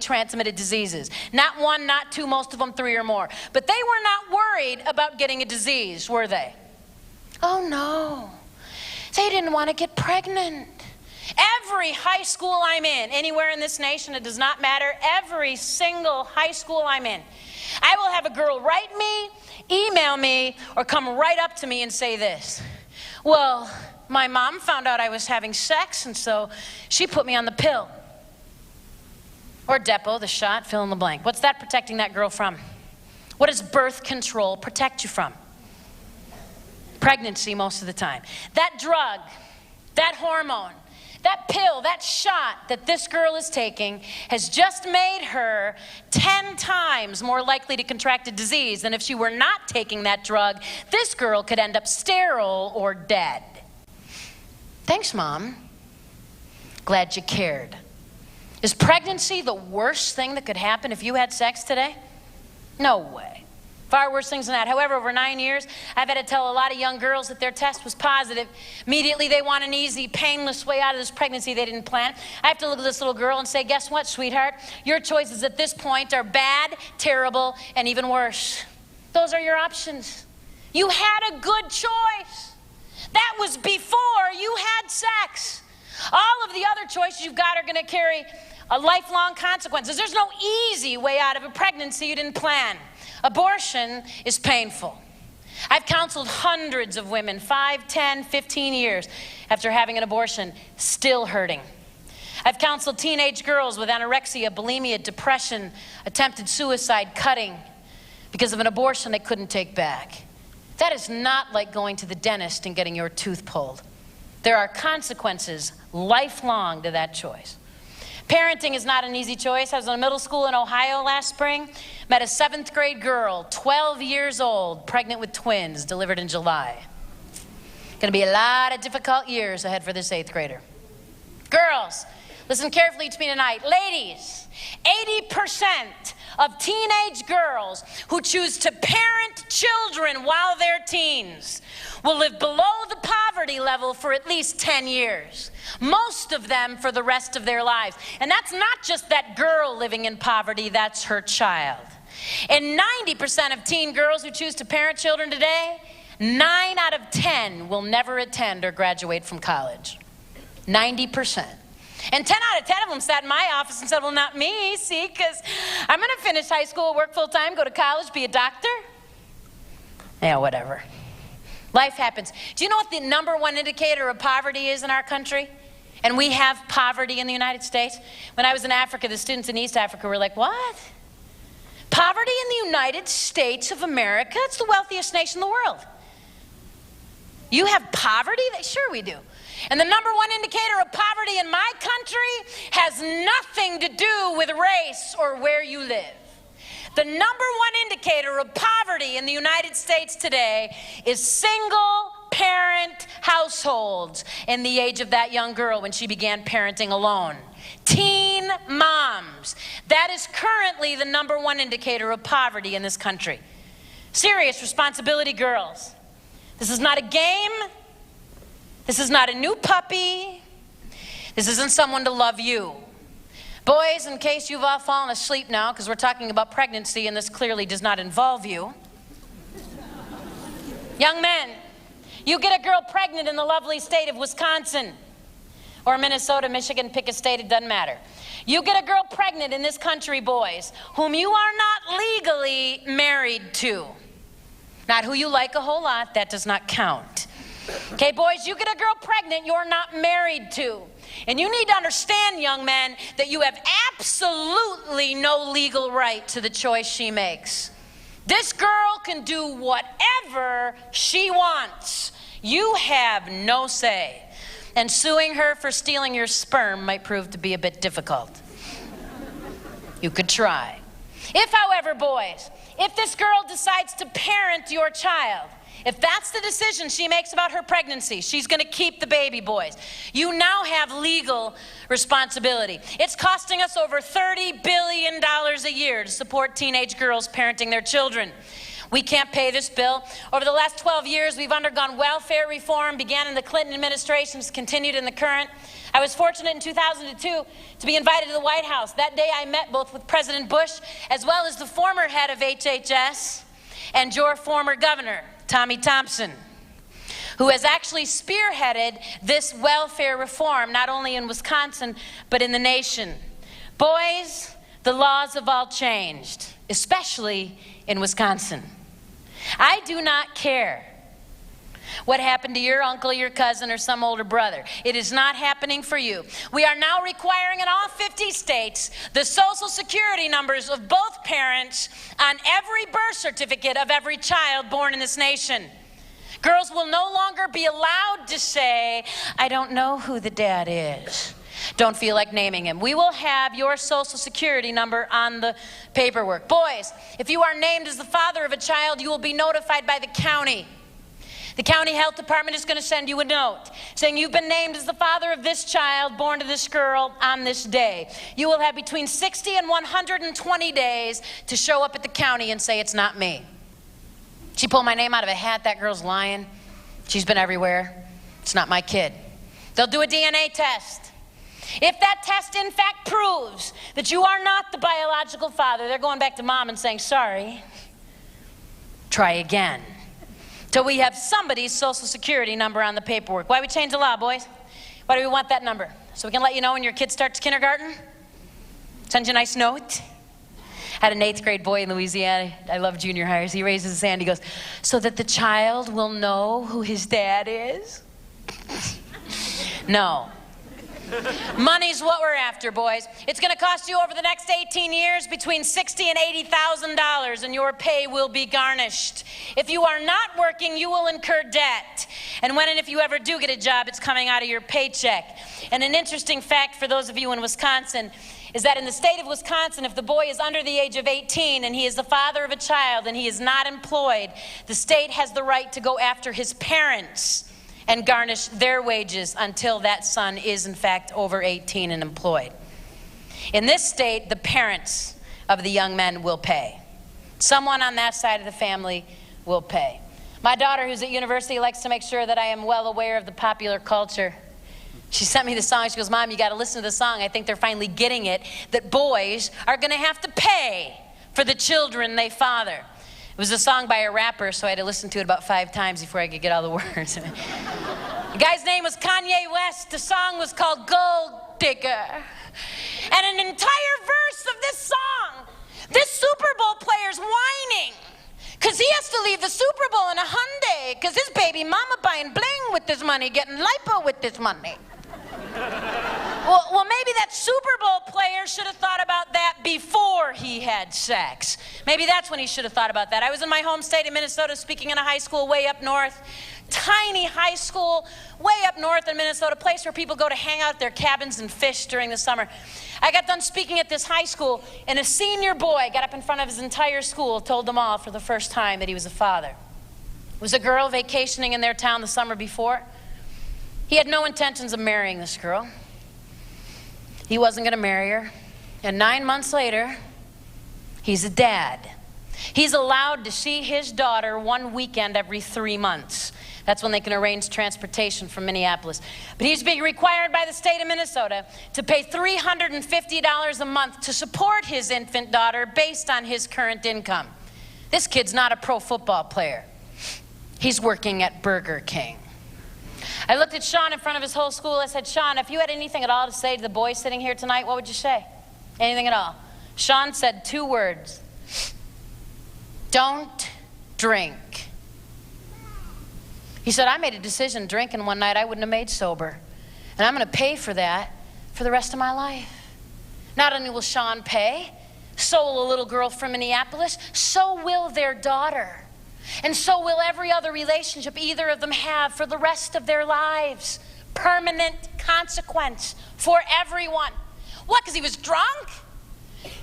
transmitted diseases. Not one, not two, most of them 3 or more. But they were not worried about getting a disease, were they? Oh no, they didn't want to get pregnant. Every high school I'm in, anywhere in this nation, it does not matter, every single high school I'm in, I will have a girl write me, email me, or come right up to me and say this: well, my mom found out I was having sex, and so she put me on the pill. Or Depo, the shot, fill in the blank. What's that protecting that girl from? What does birth control protect you from? Pregnancy most of the time. That drug, that hormone, that pill, that shot that this girl is taking has just made her 10 times more likely to contract a disease than if she were not taking that drug. This girl could end up sterile or dead. Thanks, Mom. Glad you cared. Is pregnancy the worst thing that could happen if you had sex today? No way. Far worse things than that. However, over 9 years, I've had to tell a lot of young girls that their test was positive. Immediately, they want an easy, painless way out of this pregnancy they didn't plan. I have to look at this little girl and say, guess what, sweetheart? Your choices at this point are bad, terrible, and even worse. Those are your options. You had a good choice. That was before you had sex. All of the other choices you've got are going to carry lifelong consequences. There's no easy way out of a pregnancy you didn't plan. Abortion is painful. I've counseled hundreds of women, 5, 10, 15 years after having an abortion, still hurting. I've counseled teenage girls with anorexia, bulimia, depression, attempted suicide, cutting, because of an abortion they couldn't take back. That is not like going to the dentist and getting your tooth pulled. There are consequences lifelong to that choice. Parenting is not an easy choice. I was in a middle school in Ohio last spring, met a 7th grade girl, 12 years old, pregnant with twins, delivered in July. Gonna be a lot of difficult years ahead for this 8th grader. Girls, listen carefully to me tonight. Ladies, 80% of teenage girls who choose to parent children while they're teens will live below the poverty level for at least 10 years. Most of them for the rest of their lives. And that's not just that girl living in poverty, that's her child. And 90% of teen girls who choose to parent children today, 9 out of 10 will never attend or graduate from college. 90%. And 10 out of 10 of them sat in my office and said, well, not me, see, because I'm going to finish high school, work full time, go to college, be a doctor. Yeah, whatever. Life happens. Do you know what the #1 indicator of poverty is in our country? And we have poverty in the United States. When I was in Africa, the students in East Africa were like, what? Poverty in the United States of America? It's the wealthiest nation in the world. You have poverty? Sure we do. And the #1 indicator of poverty in my country has nothing to do with race or where you live. The #1 indicator of poverty in the United States today is single-parent households in the age of that young girl when she began parenting alone. Teen moms. That is currently the #1 indicator of poverty in this country. Serious responsibility, girls. This is not a game. This is not a new puppy. This isn't someone to love you. Boys, in case you've all fallen asleep now, because we're talking about pregnancy and this clearly does not involve you. Young men, you get a girl pregnant in the lovely state of Wisconsin or Minnesota, Michigan, pick a state, it doesn't matter. You get a girl pregnant in this country, boys, whom you are not legally married to. Not who you like a whole lot, that does not count. Okay, boys, you get a girl pregnant you're not married to. And you need to understand, young men, that you have absolutely no legal right to the choice she makes. This girl can do whatever she wants. You have no say. And suing her for stealing your sperm might prove to be a bit difficult. You could try. If, however, boys, if this girl decides to parent your child, if that's the decision she makes about her pregnancy, she's going to keep the baby, boys. You now have legal responsibility. It's costing us over $30 billion a year to support teenage girls parenting their children. We can't pay this bill. Over the last 12 years, we've undergone welfare reform, began in the Clinton administration, continued in the current. I was fortunate in 2002 to be invited to the White House. That day I met both with President Bush as well as the former head of HHS and your former governor, Tommy Thompson, who has actually spearheaded this welfare reform, not only in Wisconsin, but in the nation. Boys, the laws have all changed, especially in Wisconsin. I do not care what happened to your uncle, your cousin, or some older brother. It is not happening for you. We are now requiring in all 50 states the social security numbers of both parents on every birth certificate of every child born in this nation. Girls will no longer be allowed to say, I don't know who the dad is. Don't feel like naming him. We will have your social security number on the paperwork. Boys, if you are named as the father of a child, you will be notified by the county. The county health department is going to send you a note saying you've been named as the father of this child born to this girl on this day. You will have between 60 and 120 days to show up at the county and say it's not me. She pulled my name out of a hat. That girl's lying. She's been everywhere. It's not my kid. They'll do a DNA test. If that test in fact proves that you are not the biological father, they're going back to mom and saying, sorry, try again. Till we have somebody's social security number on the paperwork. Why we change the law, boys? Why do we want that number? So we can let you know when your kid starts kindergarten? Send you a nice note? I had an 8th grade boy in Louisiana. I love junior hires. He raises his hand. He goes, so that the child will know who his dad is? No. Money's what we're after, boys. It's going to cost you over the next 18 years between $60,000 and $80,000, and your pay will be garnished. If you are not working, you will incur debt. And when and if you ever do get a job, it's coming out of your paycheck. And an interesting fact for those of you in Wisconsin is that in the state of Wisconsin, if the boy is under the age of 18 and he is the father of a child and he is not employed, the state has the right to go after his parents and garnish their wages until that son is in fact over 18 and employed. In this state, the parents of the young men will pay. Someone on that side of the family will pay. My daughter, who's at university, likes to make sure that I am well aware of the popular culture. She sent me the song. She goes, Mom, you got to listen to the song. I think they're finally getting it, that boys are going to have to pay for the children they father. It was a song by a rapper, so I had to listen to it about 5 times before I could get all the words. The guy's name was Kanye West. The song was called Gold Digger. And an entire verse of this song, this Super Bowl player's whining because he has to leave the Super Bowl in a Hyundai because his baby mama buying bling with this money, getting lipo with this money. Well, maybe that Super Bowl player should have thought about that before he had sex. Maybe that's when he should have thought about that. I was in my home state of Minnesota speaking in a high school way up north. Tiny high school way up north in Minnesota, a place where people go to hang out at their cabins and fish during the summer. I got done speaking at this high school, and a senior boy got up in front of his entire school, told them all for the first time that he was a father. It was a girl vacationing in their town the summer before. He had no intentions of marrying this girl. He wasn't going to marry her. And 9 months later, he's a dad. He's allowed to see his daughter one weekend every 3 months. That's when they can arrange transportation from Minneapolis. But he's being required by the state of Minnesota to pay $350 a month to support his infant daughter based on his current income. This kid's not a pro football player. He's working at Burger King. I looked at Sean in front of his whole school. I said, Sean, if you had anything at all to say to the boys sitting here tonight, what would you say? Anything at all? Sean said 2 words. Don't drink. He said, I made a decision drinking one night I wouldn't have made sober. And I'm going to pay for that for the rest of my life. Not only will Sean pay, so will a little girl from Minneapolis, so will their daughter. And so will every other relationship either of them have for the rest of their lives. Permanent consequence for everyone. What, because he was drunk?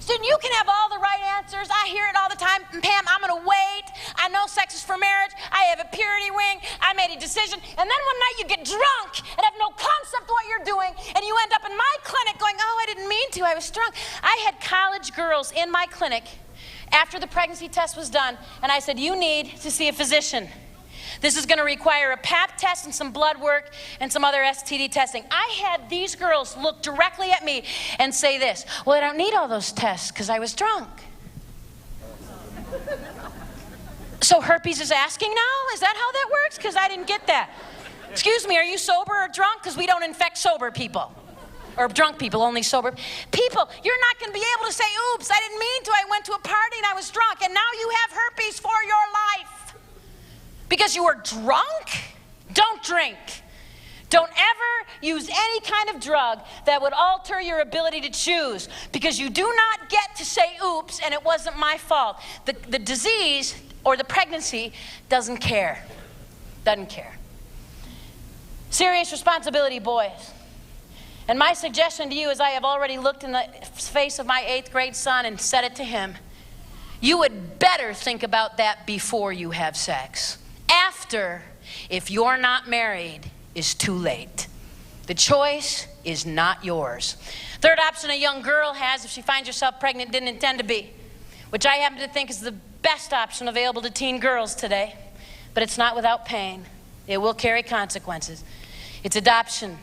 Student, you can have all the right answers. I hear it all the time. Pam, I'm going to wait. I know sex is for marriage. I have a purity ring. I made a decision. And then one night you get drunk and have no concept of what you're doing, and you end up in my clinic going, oh, I didn't mean to. I was drunk. I had college girls in my clinic after the pregnancy test was done, and I said, you need to see a physician. This is going to require a pap test and some blood work and some other STD testing. I had these girls look directly at me and say this, well, I don't need all those tests because I was drunk. So herpes is asking now? Is that how that works? Because I didn't get that. Excuse me, are you sober or drunk? Because we don't infect sober people. Or drunk people, only sober people. You're not going to be able to say, oops, I didn't mean to. I went to a party and I was drunk, and now you have herpes for your life. Because you were drunk? Don't drink. Don't ever use any kind of drug that would alter your ability to choose, because you do not get to say, oops, and it wasn't my fault. The disease or the pregnancy doesn't care. Doesn't care. Serious responsibility, boys. And my suggestion to you is, I have already looked in the face of my 8th grade son and said it to him. You would better think about that before you have sex. After, if you're not married, is too late. The choice is not yours. Third option a young girl has if she finds herself pregnant, didn't intend to be, which I happen to think is the best option available to teen girls today, but it's not without pain. It will carry consequences. It's adoption.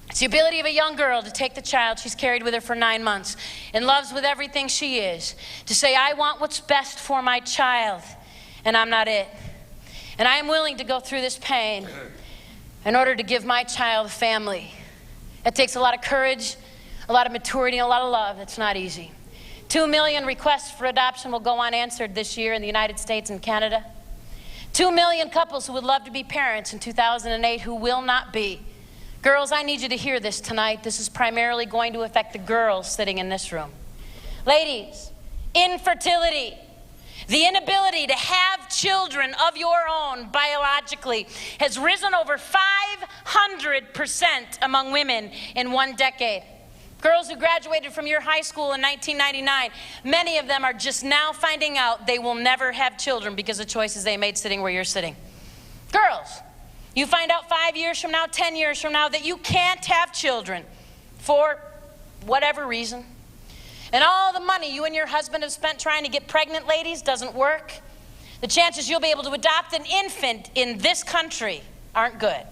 It's the ability of a young girl to take the child she's carried with her for 9 months and loves with everything she is, to say, I want what's best for my child, and I'm not it. And I am willing to go through this pain in order to give my child a family. It takes a lot of courage, a lot of maturity, and a lot of love. It's not easy. 2 million requests for adoption will go unanswered this year in the United States and Canada. 2 million couples who would love to be parents in 2008 who will not be. Girls, I need you to hear this tonight. This is primarily going to affect the girls sitting in this room. Ladies, infertility, the inability to have children of your own biologically, has risen over 500% among women in 1 decade. Girls who graduated from your high school in 1999, many of them are just now finding out they will never have children because of choices they made sitting where you're sitting. Girls, you find out 5 years from now, 10 years from now, that you can't have children for whatever reason. And all the money you and your husband have spent trying to get pregnant ladies doesn't work. The chances you'll be able to adopt an infant in this country aren't good.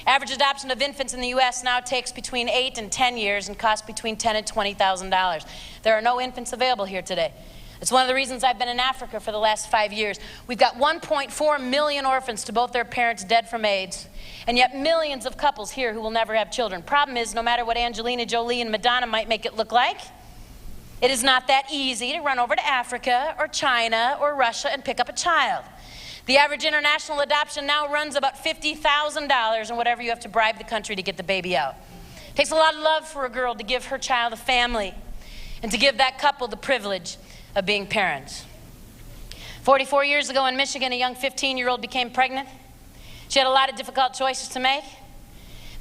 Average adoption of infants in the U.S. now takes between 8 and 10 years and costs between $10,000 and $20,000. There are no infants available here today. It's one of the reasons I've been in Africa for the last 5 years. We've got 1.4 million orphans to both their parents dead from AIDS, and yet millions of couples here who will never have children. Problem is, no matter what Angelina Jolie and Madonna might make it look like, it is not that easy to run over to Africa or China or Russia and pick up a child. The average international adoption now runs about $50,000, and whatever you have to bribe the country to get the baby out. It takes a lot of love for a girl to give her child a family and to give that couple the privilege of being parents. 44 years ago in Michigan, a young 15-year-old became pregnant. She had a lot of difficult choices to make.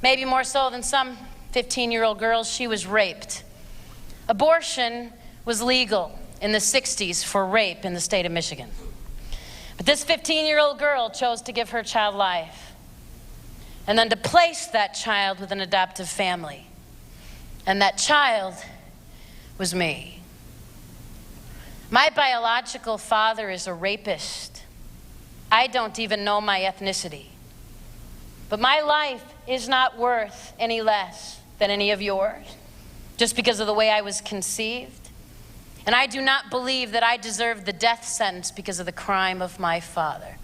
Maybe more so than some 15-year-old girls, she was raped. Abortion was legal in the 60s for rape in the state of Michigan. But this 15-year-old girl chose to give her child life and then to place that child with an adoptive family. And that child was me. My biological father is a rapist. I don't even know my ethnicity. But my life is not worth any less than any of yours, just because of the way I was conceived. And I do not believe that I deserve the death sentence because of the crime of my father.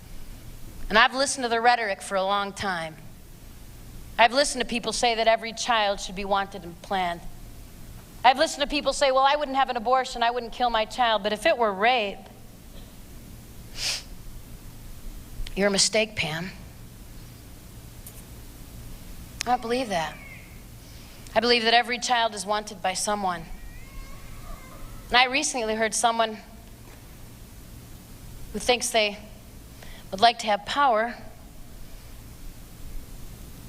And I've listened to the rhetoric for a long time. I've listened to people say that every child should be wanted and planned. I've listened to people say, well, I wouldn't have an abortion, I wouldn't kill my child, but if it were rape, you're a mistake, Pam. I don't believe that. I believe that every child is wanted by someone. And I recently heard someone who thinks they would like to have power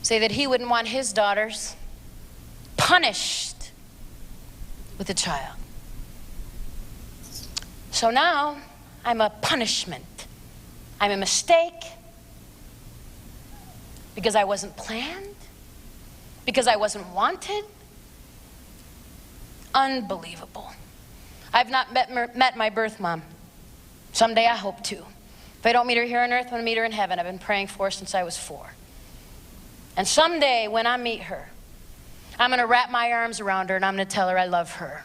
say that he wouldn't want his daughters punished with a child. So now I'm a punishment. I'm a mistake because I wasn't planned, because I wasn't wanted. Unbelievable. I've not met my birth mom. Someday I hope to. If I don't meet her here on earth, I'm going to meet her in heaven. I've been praying for her since I was 4. And someday when I meet her, I'm going to wrap my arms around her and I'm going to tell her I love her.